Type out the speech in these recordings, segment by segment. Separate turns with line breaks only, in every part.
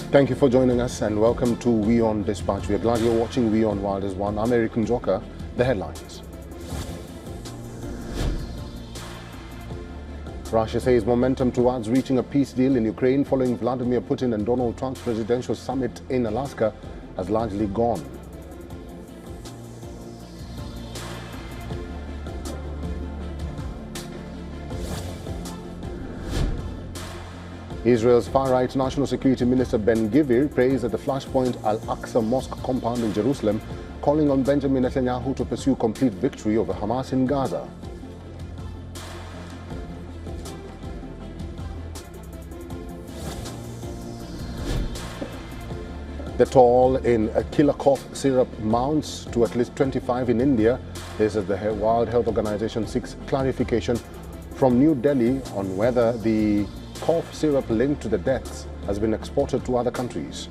Thank you for joining us and welcome to WION Dispatch. We are glad you're watching WION World as One. I'm Eric Njoka. The headlines. Russia says momentum towards reaching a peace deal in Ukraine following Vladimir Putin and Donald Trump's presidential summit in Alaska has largely gone. Israel's far-right National Security Minister Ben Gvir praised at the Flashpoint Al-Aqsa Mosque compound in Jerusalem, calling on Benjamin Netanyahu to pursue complete victory over Hamas in Gaza. The toll in a killer cough syrup mounts to at least 25 in India. This is the World Health Organization seeks clarification from New Delhi on whether the cough syrup linked to the deaths has been exported to other countries.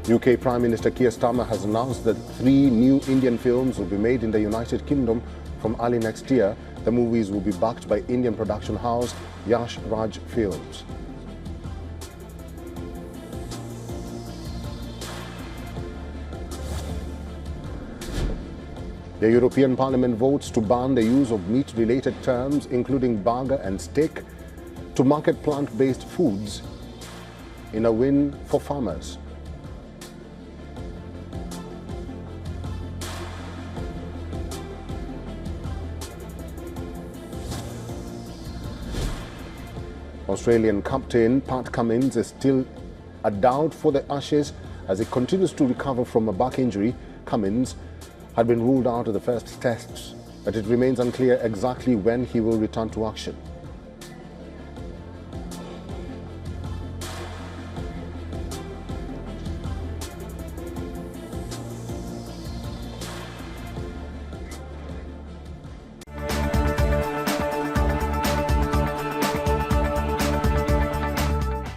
UK Prime Minister Kier Starmer has announced that 3 new Indian films will be made in the United Kingdom from early next year. The movies will be backed by Indian production house Yash Raj Films. The European Parliament votes to ban the use of meat-related terms, including burger and steak, to market plant-based foods in a win for farmers. Australian captain Pat Cummins is still a doubt for the Ashes as he continues to recover from a back injury. Cummins had been ruled out of the first tests, but it remains unclear exactly when he will return to action.